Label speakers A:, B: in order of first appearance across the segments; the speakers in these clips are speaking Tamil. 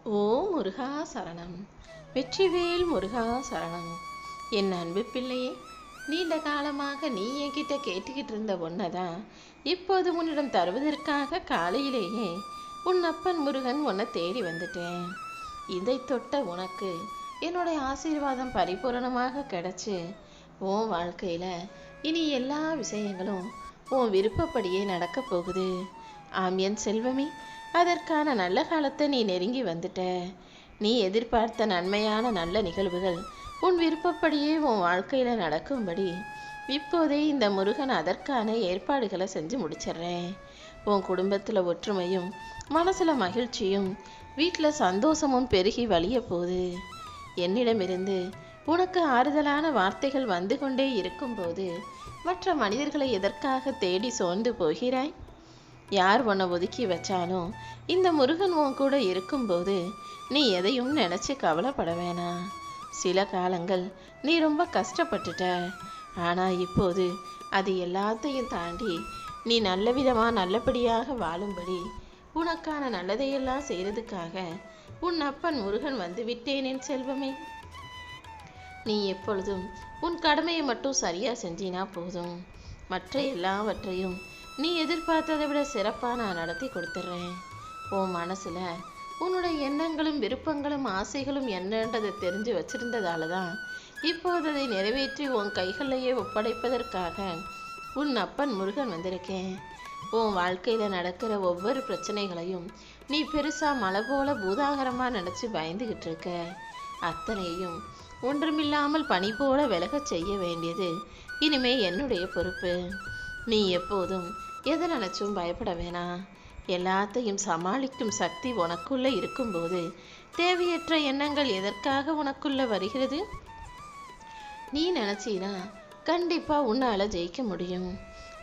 A: ஓ முருகா சரணம். வெற்றிவேல் முருகா சரணம். என் அன்பு பிள்ளையே, நீண்ட காலமாக நீ என்கிட்ட கேட்டுக்கிட்டு இருந்த ஒன்னதான் இப்போது உன்னிடம் தருவதற்காக காலையிலேயே உன் அப்பன் முருகன் உன்னை தேடி வந்துட்டேன். இதை தொட்ட உனக்கு என்னுடைய ஆசீர்வாதம் பரிபூரணமாக கிடைச்சு உன் வாழ்க்கையில இனி எல்லா விஷயங்களும் உன் விருப்பப்படியே நடக்க போகுது. ஆம் என் செல்வமே, அதற்கான நல்ல காலத்தை நீ நெருங்கி வந்துட்ட. நீ எதிர்பார்த்த நன்மையான நல்ல நிகழ்வுகள் உன் விருப்பப்படியே உன் வாழ்க்கையில நடக்கும்படி இப்போதே இந்த முருகன் அதற்கான ஏற்பாடுகளை செஞ்சு முடிச்சிடுறேன். உன் குடும்பத்துல ஒற்றுமையும் மனசுல மகிழ்ச்சியும் வீட்டில் சந்தோஷமும் பெருகி வழிய போகுது. என்னிடமிருந்து உனக்கு ஆறுதலான வார்த்தைகள் வந்து கொண்டே இருக்கும்போது மற்ற மனிதர்களை எதற்காக தேடி சோர்ந்து போகிறாய்? யார் உன்னை ஒதுக்கி வச்சாலும் இந்த முருகன் உன் கூட இருக்கும்போது நீ எதையும் நினச்சி கவலைப்பட வேணாம். சில காலங்கள் நீ ரொம்ப கஷ்டப்பட்டுட்ட. ஆனால் இப்போது அது எல்லாத்தையும் தாண்டி நீ நல்ல விதமாக நல்லபடியாக வாழும்படி உனக்கான நல்லதையெல்லாம் செய்கிறதுக்காக உன் அப்பன் முருகன் வந்து விட்டேனேன் செல்வமே. நீ எப்பொழுதும் உன் கடமையை மட்டும் சரியாக செஞ்சினா போதும். மற்ற எல்லாவற்றையும் நீ எதிர்பார்த்ததை விட சிறப்பாக நான் நடத்தி கொடுத்துட்றேன். உன் மனசில் உன்னுடைய எண்ணங்களும் விருப்பங்களும் ஆசைகளும் என்னன்றதை தெரிஞ்சு வச்சிருந்ததால தான் இப்போது அதை நிறைவேற்றி உன் கைகளையே ஒப்படைப்பதற்காக உன் அப்பன் முருகன் வந்திருக்கேன். உன் வாழ்க்கையில் நடக்கிற ஒவ்வொரு பிரச்சனைகளையும் நீ பெருசாக மலை போல பூதாகரமாக நினச்சி பயந்துக்கிட்டு இருக்க. அத்தனையும் ஒன்றுமில்லாமல் பனி போல விலகச் செய்ய வேண்டியது இனிமே என்னுடைய பொறுப்பு. நீ எப்போதும் எதை நினச்சும் பயப்பட வேணாம். எல்லாத்தையும் சமாளிக்கும் சக்தி உனக்குள்ள இருக்கும்போது தேவையற்ற எண்ணங்கள் எதற்காக உனக்குள்ள வருகிறது? நீ நினச்சினா கண்டிப்பாக உன்னால் ஜெயிக்க முடியும்.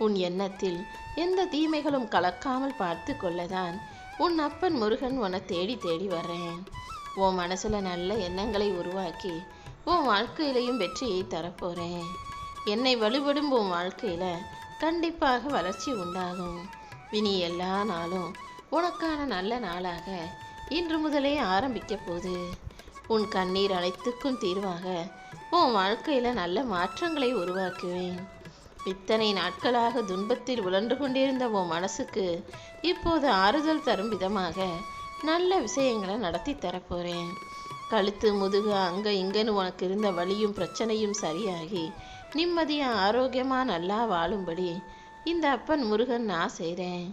A: உன் எண்ணத்தில் எந்த தீமைகளும் கலக்காமல் பார்த்து கொள்ளதான் உன் அப்பன் முருகன் உன்னை தேடி தேடி வர்றேன். உன் மனசில் நல்ல எண்ணங்களை உருவாக்கி உன் வாழ்க்கையிலையும் வெற்றியை தரப்போகிறேன். என்னை வலுபடும் உன் வாழ்க்கையில் கண்டிப்பாக வளர்ச்சி உண்டாகும். இனி எல்லா நாளும் உனக்கான நல்ல நாளாக இன்று முதலே ஆரம்பிக்க போகுது. உன் கண்ணீர் அனைத்துக்கும் தீர்வாக உன் வாழ்க்கையில் நல்ல மாற்றங்களை உருவாக்குவேன். இத்தனை நாட்களாக துன்பத்தில் உழன்று கொண்டிருந்த உன் மனசுக்கு இப்போது ஆறுதல் தரும் விதமாக நல்ல விஷயங்களை நடத்தி தரப்போகிறேன். கழுத்து முதுகு அங்கே இங்கன்னு உனக்கு இருந்த வலியும் பிரச்சனையும் சரியாகி நிம்மதியாக ஆரோக்கியமாக நல்லா வாழும்படி இந்த அப்பன் முருகன் நான் செய்கிறேன்.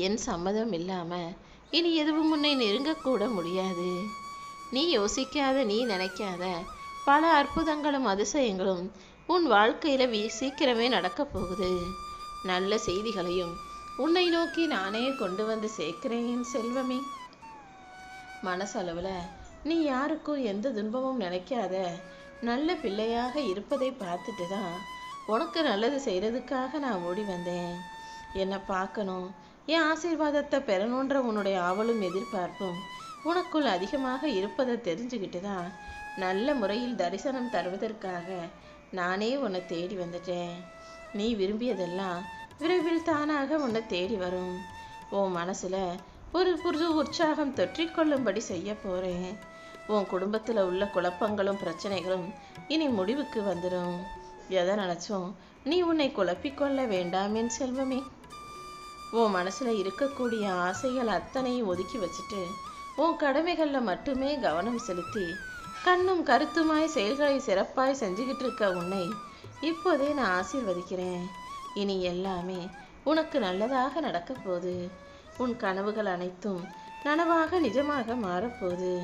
A: என் சம்மதம் இல்லாமல் இனி எதுவும் முன்னே நெருங்கக்கூட முடியாது. நீ யோசிக்காத நீ நினைக்காத பல அற்புதங்களும் அதிசயங்களும் உன் வாழ்க்கையில் சீக்கிரமே நடக்கப் போகுது. நல்ல செய்திகளையும் உன்னை நோக்கி நானே கொண்டு வந்து சேர்க்கிறேன் செல்வமே. மனசளவில் நீ யாருக்கும் எந்த துன்பமும் நினைக்காத நல்ல பிள்ளையாக இருப்பதை பார்த்துட்டு தான் உனக்கு நல்லது செய்கிறதுக்காக நான் ஓடி வந்தேன். என்னை பார்க்கணும், என் ஆசீர்வாதத்தை பெறணுன்ற உன்னுடைய ஆவலும் எதிர்பார்ப்பும் உனக்குள் அதிகமாக இருப்பதை தெரிஞ்சுக்கிட்டு தான் நல்ல முறையில் தரிசனம் தருவதற்காக நானே உன்னை தேடி வந்துட்டேன். நீ விரும்பியதெல்லாம் விரைவில் தானாக உன்னை தேடி வரும். உன் மனசில் ஒரு புது உற்சாகம் தொற்றிக்கொள்ளும்படி செய்ய போகிறேன். உன் குடும்பத்தில் உள்ள குழப்பங்களும் பிரச்சனைகளும் இனி முடிவுக்கு வந்துடும். எதை நினச்சும் நீ உன்னை குழப்பிக்கொள்ள வேண்டாமேன் செல்வமே. உன் மனசில் இருக்கக்கூடிய ஆசைகள் அத்தனையும் ஒதுக்கி வச்சுட்டு உன் கடமைகளில் மட்டுமே கவனம் செலுத்தி கண்ணும் கருத்துமாய் செயல்களை சிறப்பாய் செஞ்சுக்கிட்டு இருக்க உன்னை இப்போதே நான் ஆசீர்வதிக்கிறேன். இனி எல்லாமே உனக்கு நல்லதாக நடக்க போகுது. உன் கனவுகள் அனைத்தும் நனவாக நிஜமாக மாறப்போகுது.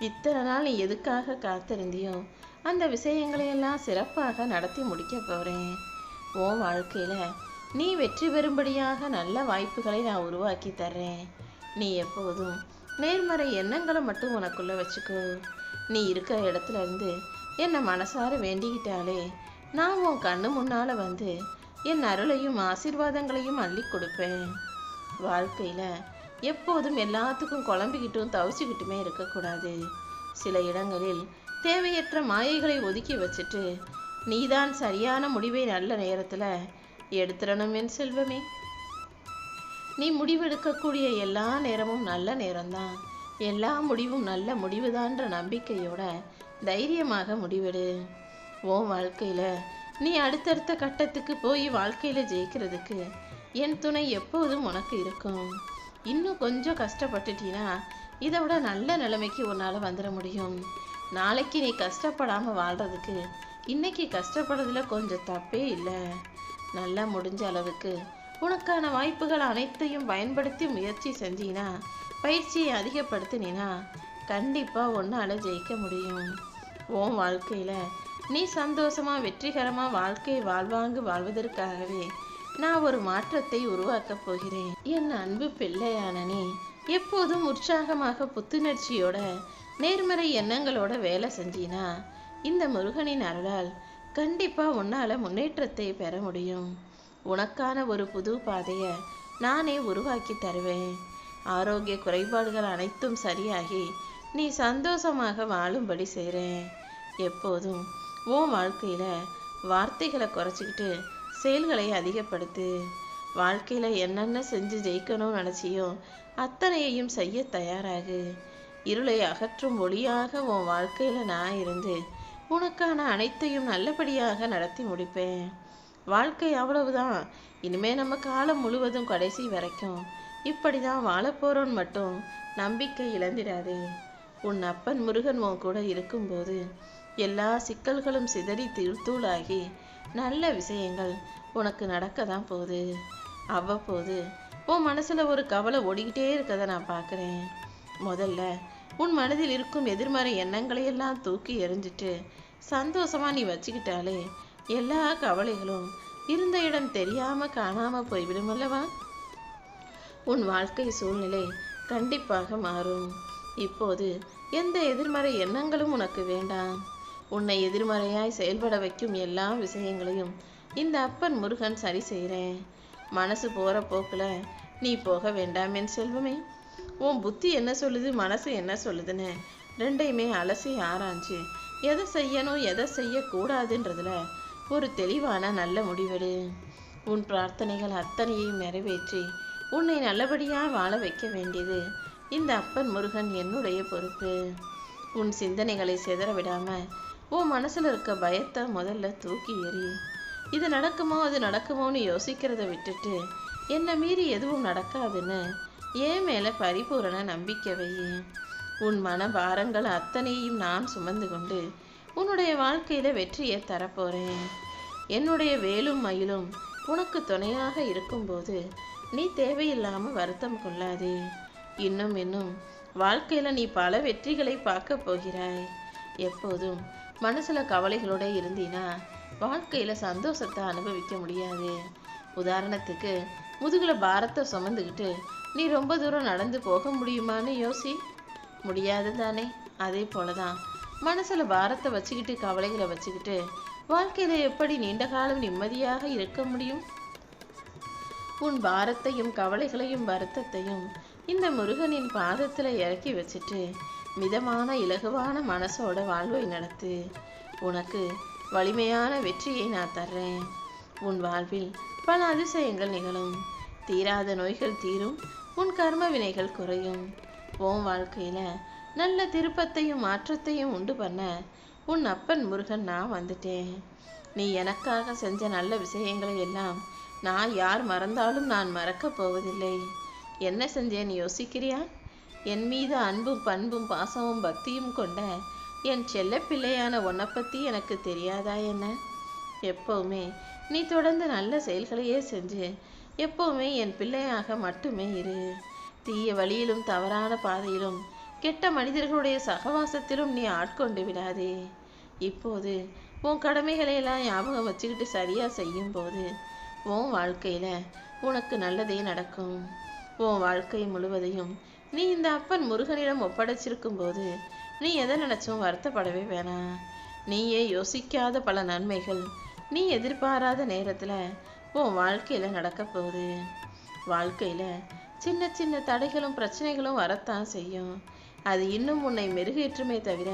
A: இத்தனை நாள் நீ எதுக்காக காத்திருந்தியோ அந்த விஷயங்களையெல்லாம் சிறப்பாக நடத்தி முடிக்க போகிறேன். உன் வாழ்க்கையில் நீ வெற்றி பெறும்படியாக நல்ல வாய்ப்புகளை நான் உருவாக்கி தர்றேன். நீ எப்போதும் நேர்மறை எண்ணங்களை மட்டும் உனக்குள்ளே வச்சுக்கோ. நீ இருக்கிற இடத்துல இருந்து என்னை மனசார வேண்டிக்கிட்டாலே நான் உன் கண்ணு முன்னால் வந்து என் அருளையும் ஆசீர்வாதங்களையும் அள்ளி கொடுப்பேன். வாழ்க்கையில் எப்போதும் எல்லாத்துக்கும் குழம்பிக்கிட்டும் தவிச்சுக்கிட்டுமே இருக்கக்கூடாது. சில இடங்களில் தேவையற்ற மாயைகளை ஒதுக்கி வச்சுட்டு நீதான் சரியான முடிவை நல்ல நேரத்தில் எடுத்துடணும் என் செல்வமே. நீ முடிவெடுக்கக்கூடிய எல்லா நேரமும் நல்ல நேரம்தான். எல்லா முடிவும் நல்ல முடிவுதான்ற நம்பிக்கையோட தைரியமாக முடிவெடு. உன் வாழ்க்கையில நீ அடுத்தடுத்த கட்டத்துக்கு போய் வாழ்க்கையில ஜெயிக்கிறதுக்கு என் துணை எப்போதும் உனக்கு இருக்கும். இன்னும் கொஞ்சம் கஷ்டப்பட்டுட்டீனா இதை விட நல்ல நிலைமைக்கு உன்னால வந்துட முடியும். நாளைக்கு நீ கஷ்டப்படாம வாழ்றதுக்கு இன்னைக்கு கஷ்டப்படுறதுல கொஞ்சம் தப்பே இல்லை. நல்லா முடிஞ்ச அளவுக்கு உனக்கான வாய்ப்புகள் அனைத்தையும் பயன்படுத்தி முயற்சி செஞ்சீனா, பயிற்சியை அதிகப்படுத்தினா கண்டிப்பா உன்னால ஜெயிக்க முடியும். உன் வாழ்க்கையில நீ சந்தோஷமா வெற்றிகரமா வாழ்க்கையை வாழ்வதற்காகவே நான் ஒரு மாற்றத்தை உருவாக்கப் போகிறேன். என் அன்பு பிள்ளையான நீ எப்போதும் உற்சாகமாக புத்துணர்ச்சியோட நேர்மறை எண்ணங்களோட வேலை செஞ்சினா இந்த முருகனின் அருளால் கண்டிப்பா உன்னால முன்னேற்றத்தை பெற முடியும். உனக்கான ஒரு புது பாதையை நானே உருவாக்கி தருவேன். ஆரோக்கிய குறைபாடுகள் அனைத்தும் சரியாகி நீ சந்தோஷமாக வாழும்படி செய்கிறேன். எப்போதும் உன் வாழ்க்கையில வார்த்தைகளை குறைச்சிக்கிட்டு செயல்களை அதிகப்படுத்து. வாழ்க்கையில என்னென்ன செஞ்சு ஜெயிக்கணும்னு நினைச்சியோ அத்தனையையும் செய்ய தயாராகு. இருளை அகற்றும் ஒளியாக உன் வாழ்க்கையில நான் இருந்து உனக்கான அனைத்தையும் நல்லபடியாக நடத்தி முடிப்பேன். வாழ்க்கை அவ்வளவுதான். இனிமே நம்ம காலம் முழுவதும் கடைசி வரைக்கும் இப்படிதான் வாழப்போறோன்னு மட்டும் நம்பிக்கை இழந்திடாது. உன் அப்பன் முருகன் உன் கூட இருக்கும்போது எல்லா சிக்கல்களும் சிதறி தூளாகி நல்ல விஷயங்கள் உனக்கு நடக்க தான் போகுது. அவ்வப்போது உன் மனசுல ஒரு கவலை ஓடிக்கிட்டே இருக்கதை நான் பார்க்குறேன். முதல்ல உன் மனதில் இருக்கும் எதிர்மறை எண்ணங்களை எல்லாம் தூக்கி எறிஞ்சிட்டு சந்தோஷமா நீ வச்சுக்கிட்டாலே எல்லா கவலைகளும் இருந்த இடம் தெரியாம காணாம போய்விடும் அல்லவா? உன் வாழ்க்கை சூழ்நிலை கண்டிப்பாக மாறும். இப்போது எந்த எதிர்மறை எண்ணங்களும் உனக்கு வேண்டாம். உன்னை எதிர்மறையாய் செயல்பட வைக்கும் எல்லா விஷயங்களையும் இந்த அப்பன் முருகன் சரி செய்கிறேன். மனசு போற போக்குல நீ போக வேண்டாம் என் செல்வமே. உன் புத்தி என்ன சொல்லுது, மனசு என்ன சொல்லுதுன்னு ரெண்டையுமே அலசி ஆராய்ஞ்சு எதை செய்யணும் எதை செய்யக்கூடாதுன்றதுல ஒரு தெளிவான நல்ல முடிவெடு. உன் பிரார்த்தனைகள் அத்தனையையும் நிறைவேற்றி உன்னை நல்லபடியா வாழ வைக்க வேண்டியது இந்த அப்பன் முருகன் என்னுடைய பொறுப்பு. உன் சிந்தனைகளை சிதற விடாம உன் மனசுல இருக்க பயத்தை முதல்ல தூக்கி எறி. இது நடக்குமோ அது நடக்குமோன்னு யோசிக்கிறத விட்டுட்டு என்னை மீறி எதுவும் நடக்காதுன்னு ஏன் மேல பரிபூரண நம்பிக்கை வை. உன் மன பாரங்கள் அத்தனையும் நான் சுமந்து கொண்டு உன்னுடைய வாழ்க்கையில வெற்றியை தரப்போறேன். என்னுடைய வேலும் மயிலும் உனக்கு துணையாக இருக்கும்போது நீ தேவையில்லாம வருத்தம் கொள்ளாதே. இன்னும் வாழ்க்கையில நீ பல வெற்றிகளை பார்க்க போகிறாய். எப்போதும் மனசுல கவலைகளோட இருந்தீனா வாழ்க்கையில சந்தோஷத்தை அனுபவிக்க முடியாது. உதாரணத்துக்கு முதுகுல பாரத்தை சுமந்துக்கிட்டு நீ ரொம்ப தூரம் நடந்து போக முடியுமான்னு யோசி. முடியாது தானே? அதே போலதான் மனசுல பாரத்தை வச்சுக்கிட்டு கவலைகளை வச்சுக்கிட்டு வாழ்க்கையில எப்படி நீண்ட காலம் நிம்மதியாக இருக்க முடியும்? உன் பாரத்தையும் கவலைகளையும் வருத்தத்தையும் இந்த முருகனின் பாதத்துல இறக்கி வச்சுட்டு மிதமான இலகுவான மனசோட வாழ்வை நடத்து. உனக்கு வலிமையான வெற்றியை நான் தர்றேன். உன் வாழ்வில் பல அதிசயங்கள் நிகழும். தீராத நோய்கள் தீரும். உன் கர்ம வினைகள் குறையும். உன் வாழ்க்கையில நல்ல திருப்பத்தையும் மாற்றத்தையும் உண்டு பண்ண உன் அப்பன் முருகன் நான் வந்துட்டேன். நீ எனக்காக செஞ்ச நல்ல விஷயங்களை எல்லாம் நான் யார் மறந்தாலும் நான் மறக்கப் போவதில்லை. என்ன செஞ்சேன்னு யோசிக்கிறியா? என் மீது அன்பும் பண்பும் பாசமும் பக்தியும் கொண்ட என் செல்ல பிள்ளையான உன்னை பத்தி எனக்கு தெரியாதா என்ன? எப்பவுமே நீ தொடர்ந்து நல்ல செயல்களையே செஞ்சு எப்பவுமே என் பிள்ளையாக மட்டுமே இரு. தீய வழியிலும் தவறான பாதையிலும் கெட்ட மனிதர்களுடைய சகவாசத்திலும் நீ ஆட்கொண்டு விடாதே. இப்போது உன் கடமைகளை எல்லாம் ஞாபகம் வச்சுக்கிட்டு சரியா செய்யும் போது உன் வாழ்க்கையில உனக்கு நல்லதே நடக்கும். உன் வாழ்க்கை முழுவதையும் நீ இந்த அப்பன் முருகனிடம் ஒப்படைச்சிருக்கும் போது நீ எதை நினைச்சும் வருத்தப்படவே வேணாம். நீயே யோசிக்காத பல நன்மைகள் நீ எதிர்பாராத நேரத்துல உன் வாழ்க்கையில நடக்க போகுது. வாழ்க்கையில சின்ன சின்ன தடைகளும் பிரச்சனைகளும் வரத்தான் செய்யும். அது இன்னும் உன்னை மெருகேற்றுமே தவிர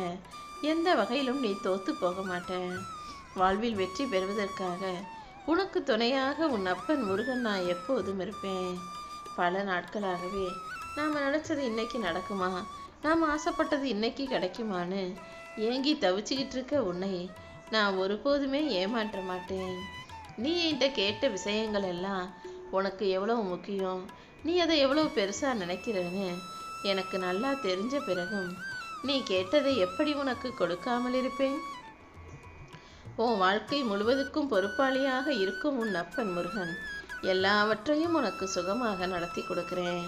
A: எந்த வகையிலும் நீ தோத்து போக மாட்ட. வாழ்வில் வெற்றி பெறுவதற்காக உனக்கு துணையாக உன் அப்பன் முருகன் நான் எப்போதும் இருப்பேன். பல நாட்களாகவே நாம நினைச்சது இன்னைக்கு நடக்குமா, நாம் ஆசைப்பட்டது இன்னைக்கு கிடைக்குமான்னு ஏங்கி தவிச்சுக்கிட்டு இருக்க உன்னை நான் ஒருபோதுமே ஏமாற்ற மாட்டேன். நீ என்கிட்ட கேட்ட விஷயங்கள் எல்லாம் உனக்கு எவ்வளவு முக்கியம், நீ அதை எவ்வளவு பெருசா நினைக்கிறன்னு எனக்கு நல்லா தெரிஞ்ச பிறகும் நீ கேட்டதை எப்படி உனக்கு கொடுக்காமல் இருப்பேன்? உன் வாழ்க்கை முழுவதுக்கும் பொறுப்பாளியாக இருக்கும் உன் அப்பன் முருகன் எல்லாவற்றையும் உனக்கு சுகமாக நடத்தி கொடுக்கிறேன்.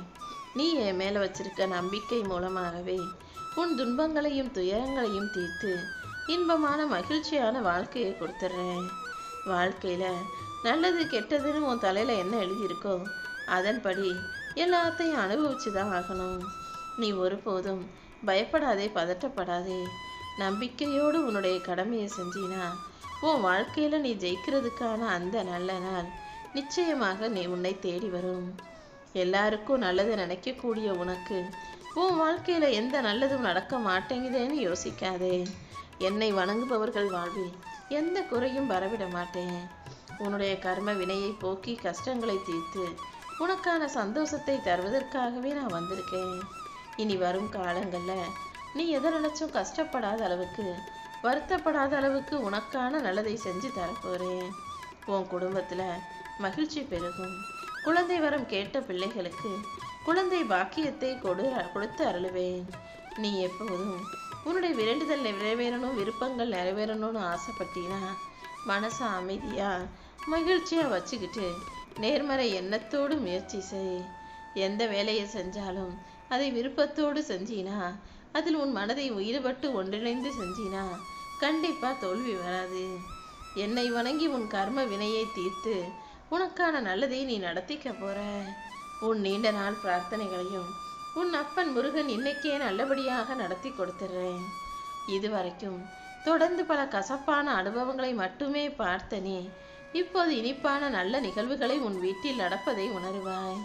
A: நீ என் மேல வச்சிருக்க நம்பிக்கை மூலமாகவே உன் துன்பங்களையும் துயரங்களையும் தீர்த்து இன்பமான மகிழ்ச்சியான வாழ்க்கையை கொடுத்துட்றேன். வாழ்க்கையில நல்லது கெட்டதுன்னு உன் தலையில என்ன எழுதியிருக்கோ அதன்படி எல்லாத்தையும் அனுபவிச்சுதான் ஆகணும். நீ ஒருபோதும் பயப்படாதே, பதட்டப்படாதே. நம்பிக்கையோடு உன்னுடைய கடமையை செஞ்சினா உன் வாழ்க்கையில நீ ஜெயிக்கிறதுக்கான அந்த நல்ல நாள் நிச்சயமாக உன்னை தேடி வரும். எல்லாருக்கும் நல்லது நினைக்கக்கூடிய உனக்கு உன் வாழ்க்கையில எந்த நல்லதும் நடக்க மாட்டேங்குதேன்னு யோசிக்காதே. என்னை வணங்குபவர்கள் வாழ்வில் எந்த குறையும் வரவிட மாட்டேன். உன்னுடைய கர்ம வினையை போக்கி கஷ்டங்களை தீர்த்து உனக்கான சந்தோஷத்தை தருவதற்காகவே நான் வந்திருக்கேன். இனி வரும் காலங்கள்ல நீ எதை நினைச்சும் கஷ்டப்படாத அளவுக்கு, வருத்தப்படாத அளவுக்கு உனக்கான நல்லதை செஞ்சு தரப்போறேன். உன் குடும்பத்துல மகிழ்ச்சி பெருகும். குழந்தை வரம் கேட்ட பிள்ளைகளுக்கு குழந்தை பாக்கியத்தை கொடுத்து அருளுவேன். நீ எப்போதும் உன்னுடைய வேண்டுதல் நிறைவேறணும், விருப்பங்கள் நிறைவேறணும்னு ஆசைப்பட்டீனா மனசை அமைதியா மகிழ்ச்சியா வச்சுக்கிட்டு நேர்மறை எண்ணத்தோடு முயற்சி செய். எந்த வேலையை செஞ்சாலும் அதை விருப்பத்தோடு செஞ்சினா, அதில் உன் மனதை ஈடுபட்டு ஒன்றிணைந்து செஞ்சினா கண்டிப்பா தோல்வி வராது. என்னை வணங்கி உன் கர்ம வினையை தீர்த்து உனக்கான நல்லதை நீ நடத்திக்க போற. உன் நீண்ட நாள் பிரார்த்தனைகளையும் உன் அப்பன் முருகன் இன்னைக்கே நல்லபடியாக நடத்தி கொடுத்துடுறேன். இதுவரைக்கும் தொடர்ந்து பல கசப்பான அனுபவங்களை மட்டுமே பார்த்த நீ இப்போது இனிப்பான நல்ல நிகழ்வுகளை உன் வீட்டில் நடப்பதை உணர்வாய்.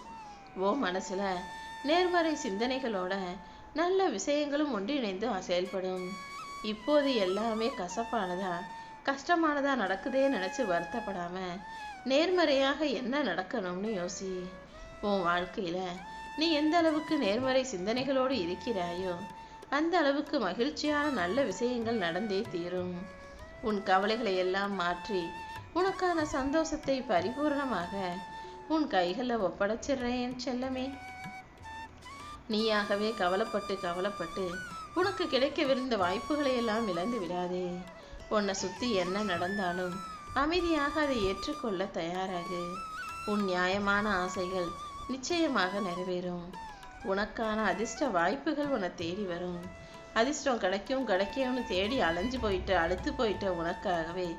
A: ஓ மனசுல நேர்மறை சிந்தனைகளோட நல்ல விஷயங்களும் ஒன்றிணைந்து செயல்படும். இப்போது எல்லாமே கசப்பானதா கஷ்டமானதா நடக்குதே நினைச்சு வருத்தப்படாம நேர்மறையாக என்ன நடக்கணும்னு யோசி. உன் வாழ்க்கையில நீ எந்த அளவுக்கு நேர்மறை சிந்தனைகளோடு இருக்கிறாயோ அந்த அளவுக்கு மகிழ்ச்சியான நல்ல விஷயங்கள் நடந்தே தீரும். உன் கவலைகளை எல்லாம் மாற்றி உனக்கான சந்தோஷத்தை பரிபூர்ணமாக உன் கைகளில் ஒப்படைச்சிடுறேன் செல்லமே. நீயாகவே கவலைப்பட்டு உனக்கு கிடைக்கவிருந்த வாய்ப்புகளை எல்லாம் இழந்து விடாதே. உன்னை சுத்தி என்ன நடந்தாலும் அமைதியாக அதை ஏற்றுக்கொள்ள தயாராகு. உன் நியாயமான ஆசைகள் நிச்சயமாக நிறைவேறும். உனக்கான அதிர்ஷ்ட வாய்ப்புகள் உன்னை தேடி வரும். அதிர்ஷ்டம் கிடைக்கும்னு தேடி அழுத்து போயிட்ட உனக்காகவே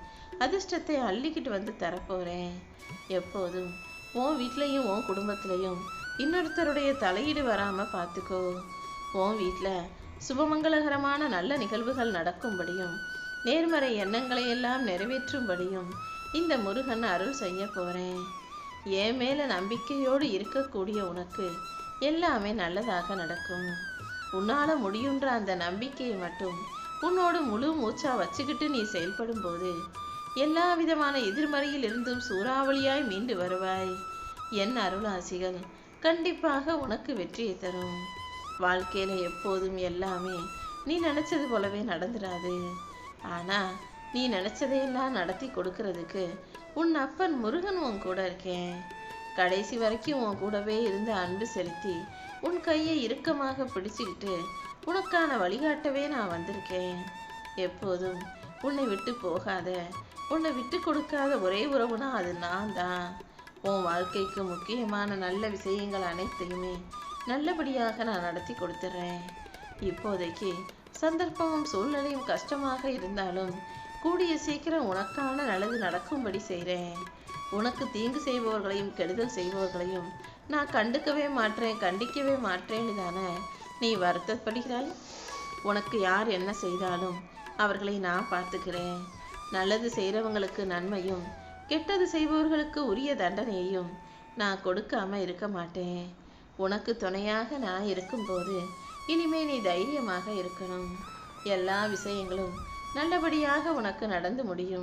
A: அதிர்ஷ்டத்தை அள்ளிக்கிட்டு வந்து தரப்போறேன். எப்போதும் உன் வீட்லையும் உன் குடும்பத்திலையும் இன்னொருத்தருடைய தலையீடு வராம பார்த்துக்கோ. உன் வீட்டில் சுபமங்களகரமான நல்ல நிகழ்வுகள் நடக்கும்படியும் நேர்மறை எண்ணங்களை எல்லாம் நிறைவேற்றும்படியும் இந்த முருகன் அருள் செய்ய போறேன். என் மேல நம்பிக்கையோடு இருக்கக்கூடிய உனக்கு எல்லாமே நல்லதாக நடக்கும். உன்னால முடியுன்ற அந்த நம்பிக்கையை மட்டும் உன்னோடு முழு மூச்சா வச்சுக்கிட்டு நீ செயல்படும் போது எல்லா விதமான எதிர்மறையில் இருந்தும் சூறாவளியாய் மீண்டு வருவாய். என் அருளாசிகள் கண்டிப்பாக உனக்கு வெற்றியை தரும். வாழ்க்கையில எப்போதும் எல்லாமே நீ நினைச்சது போலவே நடந்துடாது. ஆனா நீ நினைச்சதையெல்லாம் நடத்தி கொடுக்கறதுக்கு உன் அப்பன் முருகன் உன் கூட இருக்கேன். கடைசி வரைக்கும் உன் கூடவே இருந்து அன்பு செலுத்தி உன் கையை இறுக்கமாக பிடிச்சுக்கிட்டு உனக்கான வழிகாட்டவே நான் வந்திருக்கேன். எப்போதும் உன்னை விட்டு போகாத, உன்னை விட்டு கொடுக்காத ஒரே உறவுனா அது நான் தான். உன் வாழ்க்கைக்கு முக்கியமான நல்ல விஷயங்கள் அனைத்தையுமே நல்லபடியாக நான் நடத்தி கொடுத்துட்றேன். இப்போதைக்கு சந்தர்ப்பமும் சூழ்நிலையும் கஷ்டமாக இருந்தாலும் கூடிய சீக்கிரம் உனக்கான நல்லது நடக்கும்படி செய்கிறேன். உனக்கு தீங்கு செய்பவர்களையும் கெடுதல் செய்பவர்களையும் நான் கண்டிக்கவே மாட்டேன்னு தானே நீ வருத்தப்படுகிறாய். உனக்கு யார் என்ன செய்தாலும் அவர்களை நான் பார்த்துக்கிறேன். நல்லது செய்கிறவங்களுக்கு நன்மையும் கெட்டது செய்பவர்களுக்கு உரிய தண்டனையையும் நான் கொடுக்காம இருக்க மாட்டேன். உனக்கு துணையாக நான் இருக்கும்போது இனிமே நீ தைரியமாக இருக்கணும். எல்லா விஷயங்களும் நல்லபடியாக உனக்கு நடந்து முடியும்.